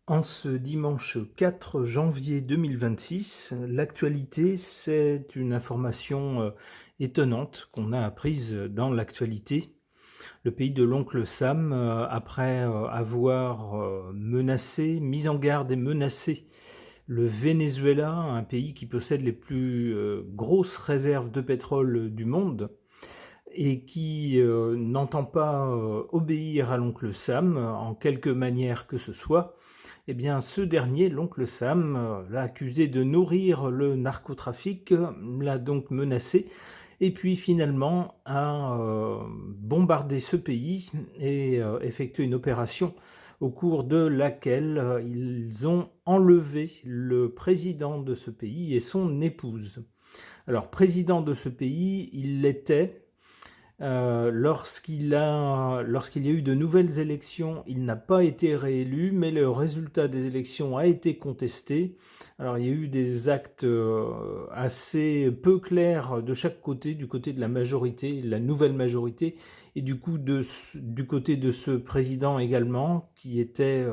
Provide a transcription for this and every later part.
En ce dimanche 4 janvier 2026, l'actualité, c'est une information étonnante qu'on a apprise dans l'actualité. Le pays de l'oncle Sam, après avoir menacé, mis en garde et menacé le Venezuela, un pays qui possède les plus grosses réserves de pétrole du monde, et qui n'entend pas obéir à l'oncle Sam en quelque manière que ce soit, eh bien ce dernier, l'oncle Sam, l'a accusé de nourrir le narcotrafic, l'a donc menacé, et puis finalement a bombardé ce pays et effectué une opération au cours de laquelle ils ont enlevé le président de ce pays et son épouse. Alors, président de ce pays, il l'était. Lorsqu'il y a eu de nouvelles élections, il n'a pas été réélu, mais le résultat des élections a été contesté. Alors il y a eu des actes assez peu clairs de chaque côté, du côté de la majorité, la nouvelle majorité, et du côté de ce président également, qui était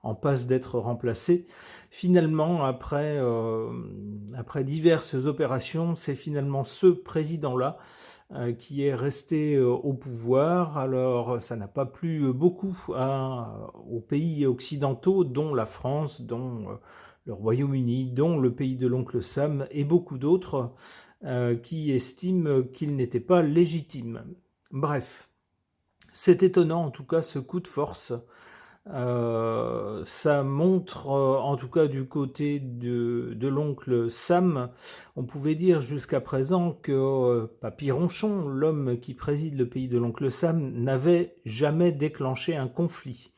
en passe d'être remplacé. Finalement, après diverses opérations, c'est finalement ce président-là qui est resté au pouvoir. Alors, ça n'a pas plu beaucoup aux pays occidentaux, dont la France, dont le Royaume-Uni, dont le pays de l'oncle Sam et beaucoup d'autres qui estiment qu'il n'était pas légitime. Bref, c'est étonnant en tout cas ce coup de force. Ça montre, en tout cas du côté de l'oncle Sam, on pouvait dire jusqu'à présent que Papy Ronchon, l'homme qui préside le pays de l'oncle Sam, n'avait jamais déclenché un conflit.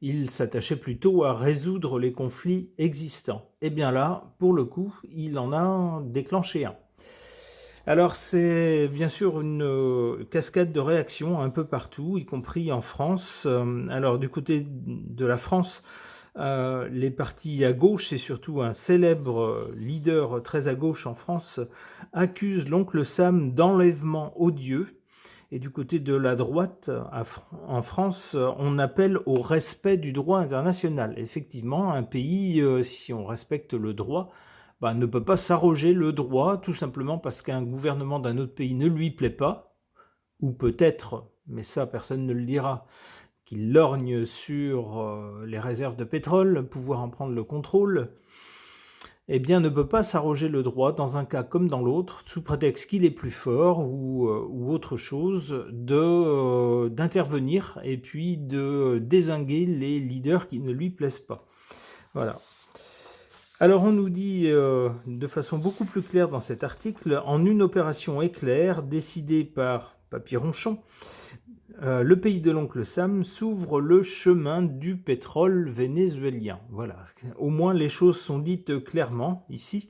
Il s'attachait plutôt à résoudre les conflits existants. Et bien là, pour le coup, il en a déclenché un. Alors c'est bien sûr une cascade de réactions un peu partout, y compris en France. Alors du côté de la France, les partis à gauche, et surtout un célèbre leader très à gauche en France, accuse l'oncle Sam d'enlèvement odieux. Et du côté de la droite, en France, on appelle au respect du droit international. Effectivement, un pays, si on respecte le droit, ne peut pas s'arroger le droit, tout simplement parce qu'un gouvernement d'un autre pays ne lui plaît pas, ou peut-être, mais ça personne ne le dira, qu'il lorgne sur les réserves de pétrole, pouvoir en prendre le contrôle, eh bien ne peut pas s'arroger le droit, dans un cas comme dans l'autre, sous prétexte qu'il est plus fort ou autre chose, d'intervenir et puis de dézinguer les leaders qui ne lui plaisent pas. Voilà. Alors on nous dit de façon beaucoup plus claire dans cet article, en une opération éclair décidée par Papy Ronchon, le pays de l'oncle Sam s'ouvre le chemin du pétrole vénézuélien. Voilà, au moins les choses sont dites clairement ici.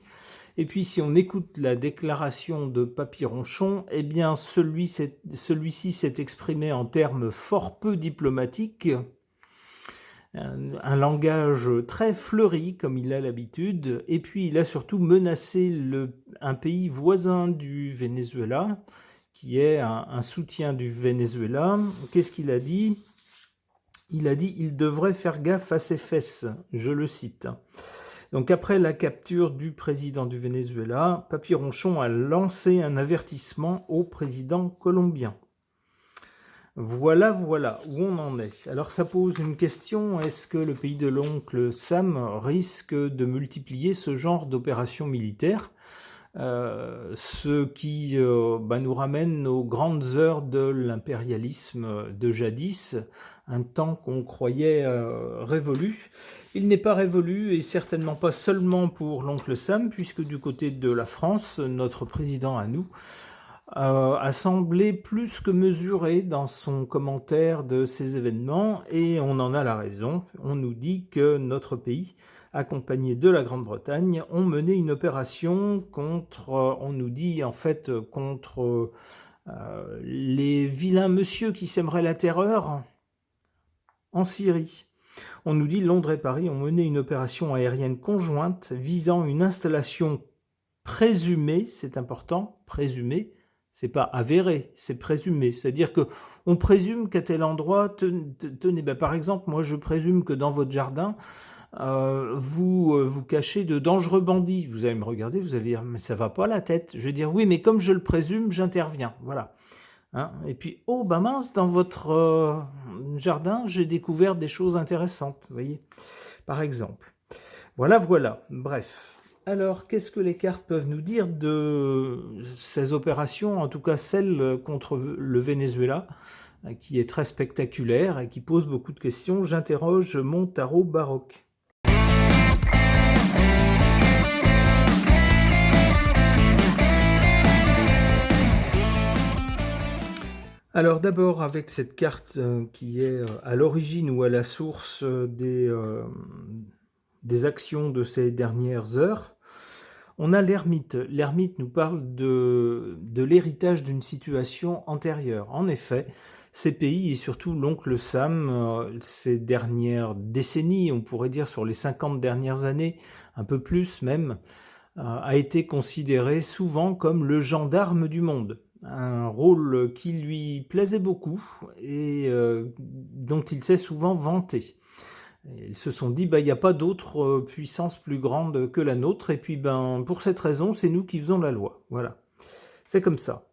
Et puis si on écoute la déclaration de Papy Ronchon, eh bien celui-ci s'est exprimé en termes fort peu diplomatiques, un langage très fleuri comme il a l'habitude, et puis il a surtout menacé un pays voisin du Venezuela, qui est un soutien du Venezuela. Qu'est-ce qu'il a dit ? Il a dit « il devrait faire gaffe à ses fesses », je le cite. Donc après la capture du président du Venezuela, Papy Ronchon a lancé un avertissement au président colombien. Voilà où on en est. Alors ça pose une question, est-ce que le pays de l'oncle Sam risque de multiplier ce genre d'opérations militaires, ce qui nous ramène aux grandes heures de l'impérialisme de jadis, un temps qu'on croyait révolu. Il n'est pas révolu, et certainement pas seulement pour l'oncle Sam, puisque du côté de la France, notre président à nous, a semblé plus que mesuré dans son commentaire de ces événements, et on en a la raison. On nous dit que notre pays, accompagné de la Grande-Bretagne, ont mené une opération contre, on nous dit en fait, contre les vilains messieurs qui sèmeraient la terreur en Syrie. On nous dit Londres et Paris ont mené une opération aérienne conjointe visant une installation présumée, c'est important, présumée, c'est pas avéré, c'est présumé. C'est-à-dire que on présume qu'à tel endroit, tenez, par exemple, moi je présume que dans votre jardin, vous cachez de dangereux bandits. Vous allez me regarder, vous allez dire, mais ça va pas la tête. Je vais dire, oui, mais comme je le présume, j'interviens. Voilà. Hein, et puis, oh, bah mince, dans votre jardin, j'ai découvert des choses intéressantes, vous voyez, par exemple. Voilà, voilà, bref. Alors, qu'est-ce que les cartes peuvent nous dire de ces opérations, en tout cas celle contre le Venezuela, qui est très spectaculaire et qui pose beaucoup de questions? J'interroge mon tarot baroque. Alors d'abord avec cette carte qui est à l'origine ou à la source des actions de ces dernières heures, on a l'ermite. L'ermite nous parle de l'héritage d'une situation antérieure. En effet, ces pays et surtout l'oncle Sam, ces dernières décennies, on pourrait dire sur les 50 dernières années, un peu plus même, a été considéré souvent comme le gendarme du monde. Un rôle qui lui plaisait beaucoup et dont il s'est souvent vanté. Ils se sont dit, il n'y a pas d'autre puissance plus grande que la nôtre, et puis pour cette raison, c'est nous qui faisons la loi. Voilà, c'est comme ça.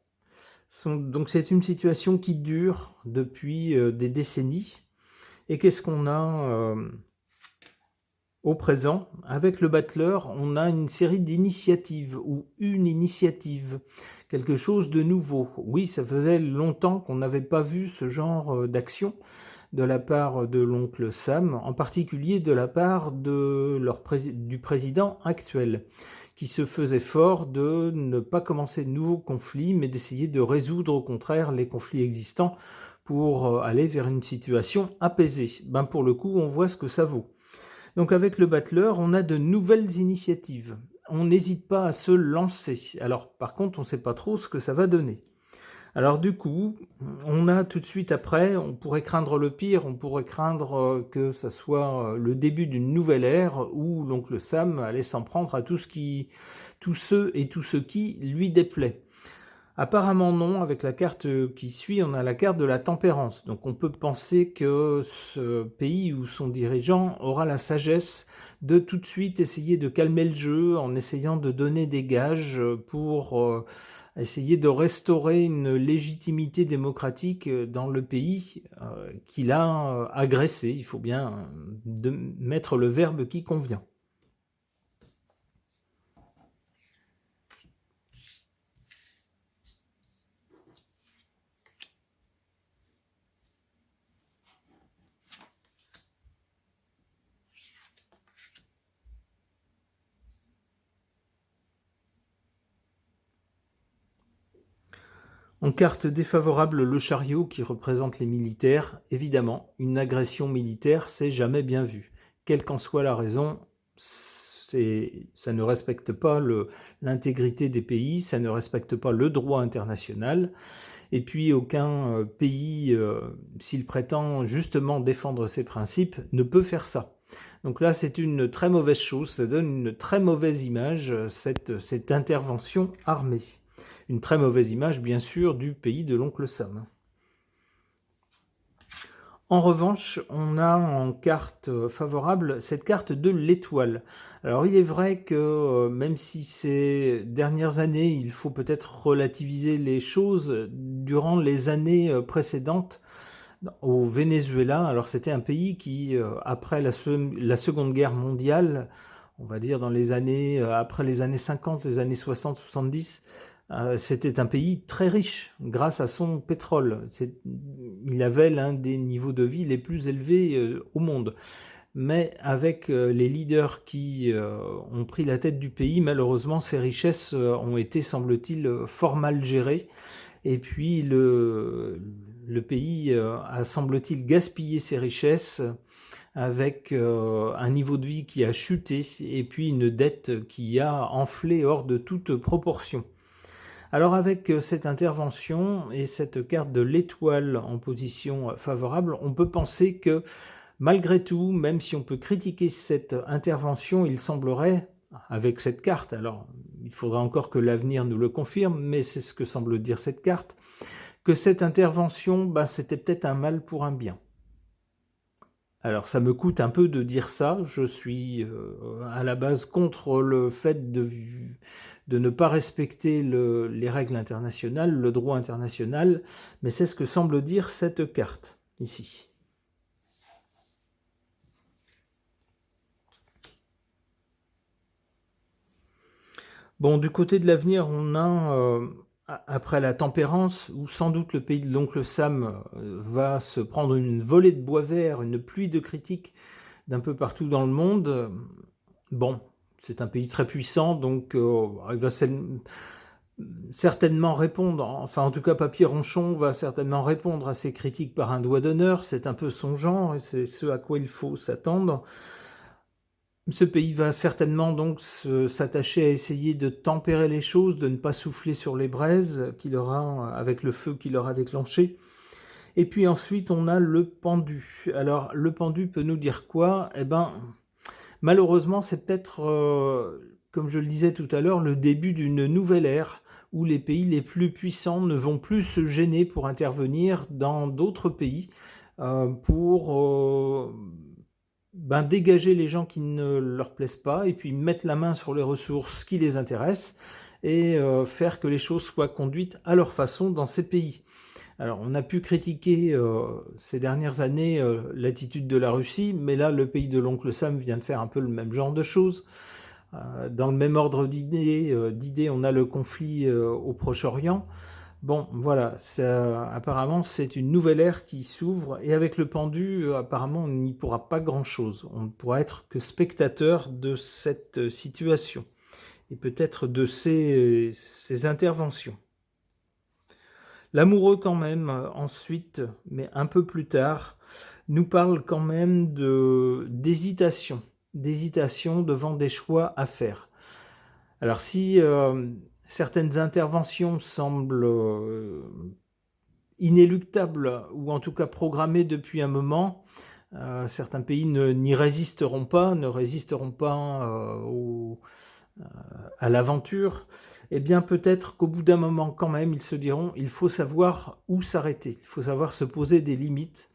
Donc c'est une situation qui dure depuis des décennies. Et qu'est-ce qu'on a au présent? Avec le battleur, on a une série d'initiatives, ou une initiative, quelque chose de nouveau. Oui, ça faisait longtemps qu'on n'avait pas vu ce genre d'action de la part de l'oncle Sam, en particulier de la part du président actuel, qui se faisait fort de ne pas commencer de nouveaux conflits, mais d'essayer de résoudre au contraire les conflits existants pour aller vers une situation apaisée. Pour le coup, on voit ce que ça vaut. Donc avec le battleur, on a de nouvelles initiatives. On n'hésite pas à se lancer. Alors par contre, on ne sait pas trop ce que ça va donner. Alors du coup, on a tout de suite après, on pourrait craindre le pire, on pourrait craindre que ça soit le début d'une nouvelle ère où l'oncle Sam allait s'en prendre à tous ceux et tout ce qui lui déplaît. Apparemment non, avec la carte qui suit, on a la carte de la tempérance. Donc on peut penser que ce pays ou son dirigeant aura la sagesse de tout de suite essayer de calmer le jeu en essayant de donner des gages pour essayer de restaurer une légitimité démocratique dans le pays qu'il a agressé. Il faut bien mettre le verbe qui convient. En carte défavorable, le chariot qui représente les militaires. Évidemment, une agression militaire, c'est jamais bien vu. Quelle qu'en soit la raison, ça ne respecte pas l'intégrité des pays, ça ne respecte pas le droit international. Et puis aucun pays, s'il prétend justement défendre ses principes, ne peut faire ça. Donc là, c'est une très mauvaise chose, ça donne une très mauvaise image, cette intervention armée. Une très mauvaise image, bien sûr, du pays de l'oncle Sam. En revanche, on a en carte favorable cette carte de l'étoile. Alors il est vrai que même si ces dernières années, il faut peut-être relativiser les choses, durant les années précédentes, au Venezuela, alors c'était un pays qui, après la Seconde Guerre mondiale, on va dire dans les années, après les années 50, les années 60, 70, c'était un pays très riche grâce à son pétrole. Il avait l'un des niveaux de vie les plus élevés au monde. Mais avec les leaders qui ont pris la tête du pays, malheureusement, ces richesses ont été, semble-t-il, fort mal gérées. Et puis le pays a, semble-t-il, gaspillé ses richesses avec un niveau de vie qui a chuté et puis une dette qui a enflé hors de toute proportion. Alors avec cette intervention et cette carte de l'étoile en position favorable, on peut penser que malgré tout, même si on peut critiquer cette intervention, il semblerait, avec cette carte, alors il faudra encore que l'avenir nous le confirme, mais c'est ce que semble dire cette carte, que cette intervention, c'était peut-être un mal pour un bien. Alors ça me coûte un peu de dire ça, je suis à la base contre le fait de ne pas respecter les règles internationales, le droit international, mais c'est ce que semble dire cette carte ici. Bon, du côté de l'avenir, on a, après la tempérance, où sans doute le pays de l'oncle Sam va se prendre une volée de bois vert, une pluie de critiques d'un peu partout dans le monde. Bon, c'est un pays très puissant, donc il va certainement répondre, enfin en tout cas Papy Ronchon va certainement répondre à ces critiques par un doigt d'honneur, c'est un peu son genre, et c'est ce à quoi il faut s'attendre. Ce pays va certainement donc s'attacher à essayer de tempérer les choses, de ne pas souffler sur les braises qu'il aura avec le feu qu'il aura déclenché. Et puis ensuite, on a le pendu. Alors, le pendu peut nous dire quoi? Eh ben, malheureusement, c'est peut-être, comme je le disais tout à l'heure, le début d'une nouvelle ère où les pays les plus puissants ne vont plus se gêner pour intervenir dans d'autres pays pour dégager les gens qui ne leur plaisent pas et puis mettre la main sur les ressources qui les intéressent et faire que les choses soient conduites à leur façon dans ces pays. Alors, on a pu critiquer ces dernières années l'attitude de la Russie, mais là, le pays de l'oncle Sam vient de faire un peu le même genre de choses. Dans le même ordre d'idées, on a le conflit au Proche-Orient. Bon, voilà, apparemment, c'est une nouvelle ère qui s'ouvre, et avec le pendu, apparemment, on n'y pourra pas grand-chose. On ne pourra être que spectateur de cette situation, et peut-être de ces interventions. L'amoureux quand même, ensuite, mais un peu plus tard, nous parle quand même d'hésitation devant des choix à faire. Alors si certaines interventions semblent inéluctables, ou en tout cas programmées depuis un moment, certains pays n'y résisteront pas, à l'aventure, eh bien peut-être qu'au bout d'un moment quand même, ils se diront, il faut savoir où s'arrêter, il faut savoir se poser des limites.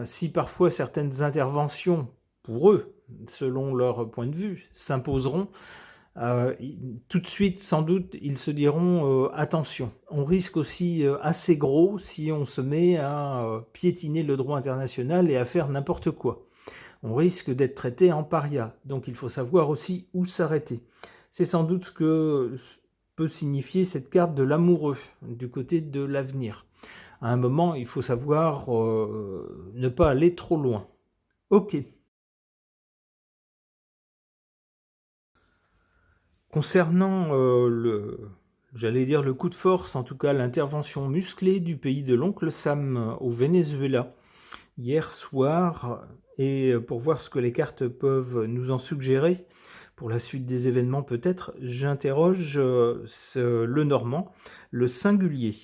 Si parfois certaines interventions, pour eux, selon leur point de vue, s'imposeront, tout de suite, sans doute, ils se diront attention, on risque aussi assez gros si on se met à piétiner le droit international et à faire n'importe quoi. On risque d'être traité en paria, donc il faut savoir aussi où s'arrêter. C'est sans doute ce que peut signifier cette carte de l'amoureux du côté de l'avenir. À un moment, il faut savoir ne pas aller trop loin. Ok. Concernant j'allais dire le coup de force, en tout cas l'intervention musclée du pays de l'oncle Sam au Venezuela hier soir, et pour voir ce que les cartes peuvent nous en suggérer pour la suite des événements peut-être, j'interroge le normand, le singulier.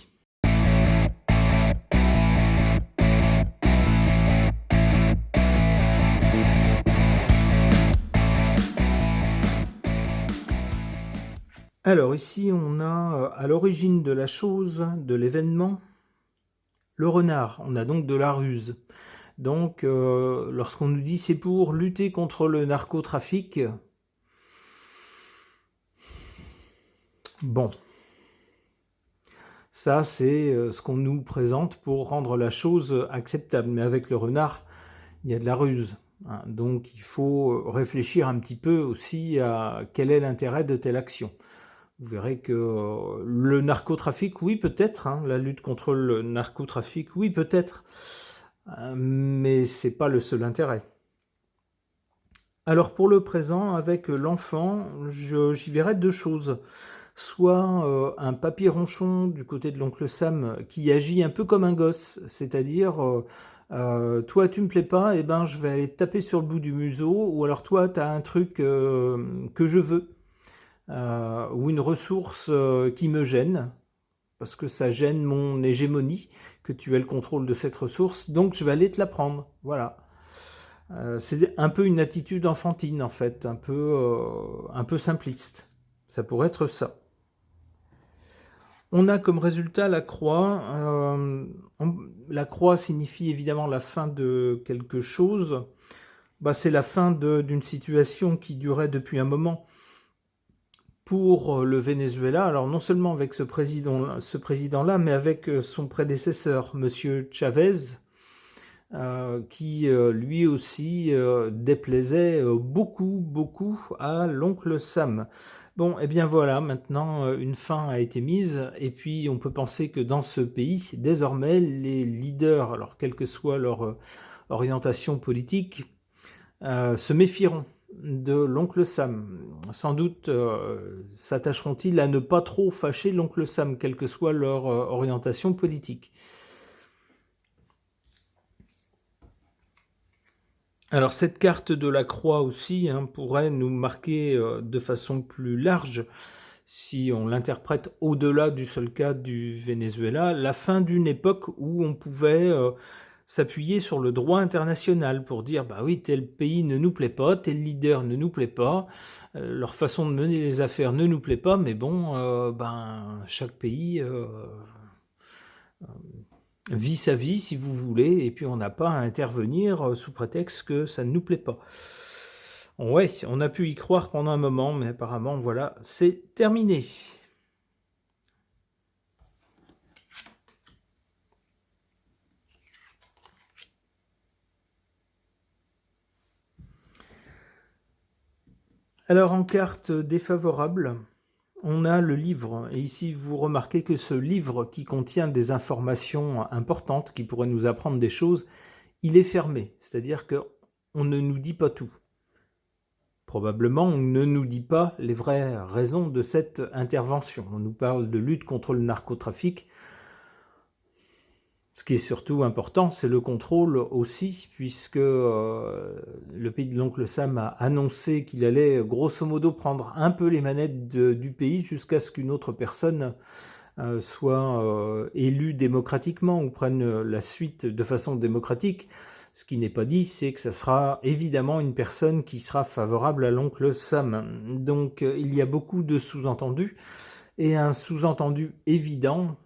Alors ici on a à l'origine de la chose, de l'événement, le renard. On a donc de la ruse. Donc lorsqu'on nous dit c'est pour lutter contre le narcotrafic, bon, ça c'est ce qu'on nous présente pour rendre la chose acceptable. Mais avec le renard, il y a de la ruse. Hein. Donc il faut réfléchir un petit peu aussi à quel est l'intérêt de telle action. Vous verrez que le narcotrafic, oui peut-être, hein, la lutte contre le narcotrafic, oui peut-être, mais c'est pas le seul intérêt. Alors pour le présent, avec l'enfant, j'y verrais deux choses. Soit un papy ronchon du côté de l'oncle Sam qui agit un peu comme un gosse, c'est-à-dire toi tu me plais pas, et ben je vais aller te taper sur le bout du museau, ou alors toi tu as un truc que je veux, ou une ressource qui me gêne, parce que ça gêne mon hégémonie, que tu aies le contrôle de cette ressource, donc je vais aller te la prendre, voilà. C'est un peu une attitude enfantine en fait, un peu simpliste, ça pourrait être ça. On a comme résultat la croix. La croix signifie évidemment la fin de quelque chose. C'est la fin d'une situation qui durait depuis un moment pour le Venezuela. Alors non seulement avec ce président-là, mais avec son prédécesseur, Monsieur Chavez, qui lui aussi déplaisait beaucoup à l'oncle Sam. Bon, et bien voilà, maintenant une fin a été mise, et puis on peut penser que dans ce pays, désormais, les leaders, alors quelle que soit leur orientation politique, se méfieront de l'oncle Sam. Sans doute s'attacheront-ils à ne pas trop fâcher l'oncle Sam, quelle que soit leur orientation politique. Alors cette carte de la croix aussi pourrait nous marquer de façon plus large, si on l'interprète au-delà du seul cas du Venezuela, la fin d'une époque où on pouvait s'appuyer sur le droit international pour dire bah oui, tel pays ne nous plaît pas, tel leader ne nous plaît pas, leur façon de mener les affaires ne nous plaît pas, mais bon, chaque pays vit sa vie si vous voulez, et puis on n'a pas à intervenir sous prétexte que ça ne nous plaît pas. Ouais, on a pu y croire pendant un moment, mais apparemment, voilà, c'est terminé. Alors en carte défavorable, on a le livre, et ici vous remarquez que ce livre qui contient des informations importantes, qui pourraient nous apprendre des choses, il est fermé, c'est-à-dire qu'on ne nous dit pas tout. Probablement, on ne nous dit pas les vraies raisons de cette intervention. On nous parle de lutte contre le narcotrafic. Ce qui est surtout important, c'est le contrôle aussi, puisque le pays de l'oncle Sam a annoncé qu'il allait grosso modo prendre un peu les manettes du pays jusqu'à ce qu'une autre personne soit élue démocratiquement ou prenne la suite de façon démocratique. Ce qui n'est pas dit, c'est que ça sera évidemment une personne qui sera favorable à l'oncle Sam. Donc il y a beaucoup de sous-entendus, et un sous-entendu évident,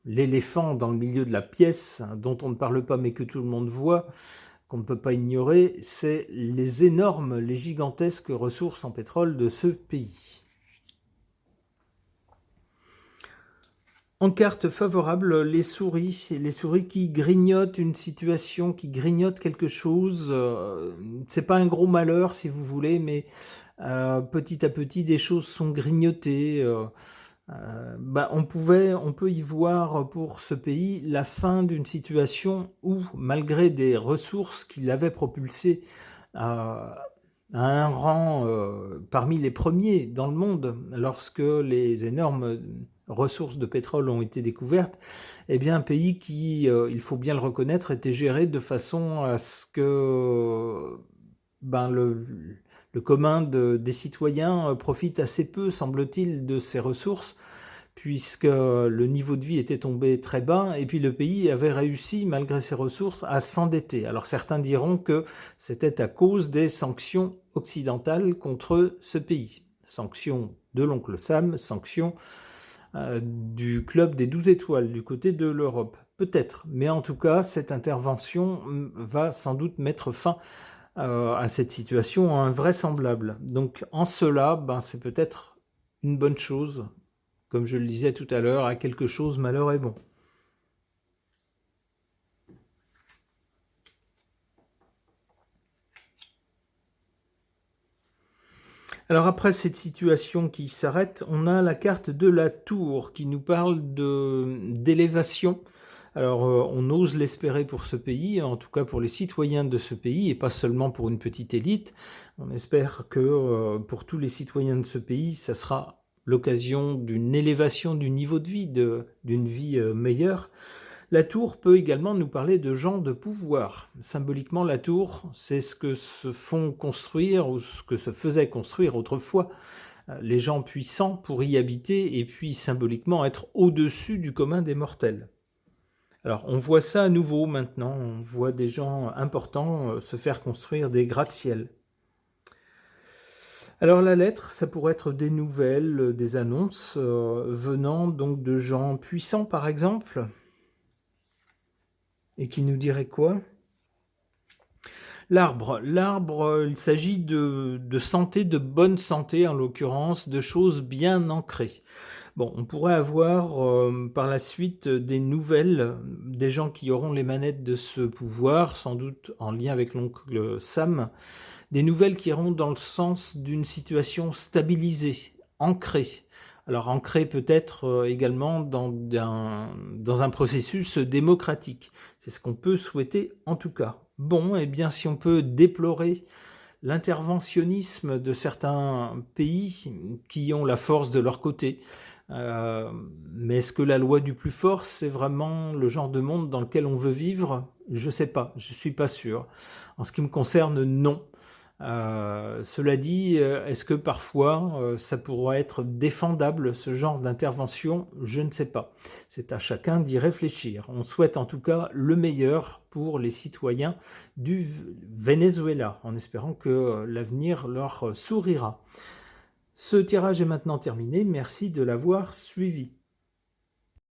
l'éléphant dans le milieu de la pièce, dont on ne parle pas mais que tout le monde voit, qu'on ne peut pas ignorer, c'est les énormes, les gigantesques ressources en pétrole de ce pays. En carte favorable, les souris qui grignotent une situation, qui grignotent quelque chose. C'est pas un gros malheur si vous voulez, mais petit à petit des choses sont grignotées. On peut y voir pour ce pays la fin d'une situation où, malgré des ressources qui l'avaient propulsé à un rang parmi les premiers dans le monde, lorsque les énormes ressources de pétrole ont été découvertes, eh bien un pays qui, il faut bien le reconnaître, était géré de façon à ce que le commun des citoyens profite assez peu, semble-t-il, de ces ressources, puisque le niveau de vie était tombé très bas, et puis le pays avait réussi, malgré ses ressources, à s'endetter. Alors certains diront que c'était à cause des sanctions occidentales contre ce pays. Sanctions de l'oncle Sam, sanctions du club des 12 étoiles, du côté de l'Europe. Peut-être, mais en tout cas, cette intervention va sans doute mettre fin à cette situation invraisemblable. Donc en cela, c'est peut-être une bonne chose, comme je le disais tout à l'heure, à quelque chose malheur est bon. Alors après cette situation qui s'arrête, on a la carte de la tour qui nous parle d'élévation. Alors on ose l'espérer pour ce pays, en tout cas pour les citoyens de ce pays, et pas seulement pour une petite élite. On espère que pour tous les citoyens de ce pays, ça sera l'occasion d'une élévation du niveau de vie, d'une vie meilleure. La tour peut également nous parler de gens de pouvoir. Symboliquement, la tour, c'est ce que se font construire ou ce que se faisait construire autrefois les gens puissants pour y habiter et puis symboliquement être au-dessus du commun des mortels. Alors on voit ça à nouveau maintenant, on voit des gens importants se faire construire des gratte-ciel. Alors la lettre, ça pourrait être des nouvelles, des annonces venant donc de gens puissants par exemple, et qui nous diraient quoi? L'arbre, il s'agit de santé, de bonne santé en l'occurrence, de choses bien ancrées. Bon, on pourrait avoir par la suite des nouvelles, des gens qui auront les manettes de ce pouvoir, sans doute en lien avec l'oncle Sam, des nouvelles qui iront dans le sens d'une situation stabilisée, ancrée. Alors ancrée peut-être également dans un processus démocratique. C'est ce qu'on peut souhaiter en tout cas. Bon, eh bien si on peut déplorer l'interventionnisme de certains pays qui ont la force de leur côté, mais est-ce que la loi du plus fort, c'est vraiment le genre de monde dans lequel on veut vivre? Je ne sais pas, je ne suis pas sûr. En ce qui me concerne, non. Cela dit, est-ce que parfois ça pourrait être défendable ce genre d'intervention? Je ne sais pas. C'est à chacun d'y réfléchir. On souhaite en tout cas le meilleur pour les citoyens du Venezuela, en espérant que l'avenir leur sourira. Ce tirage est maintenant terminé. Merci de l'avoir suivi.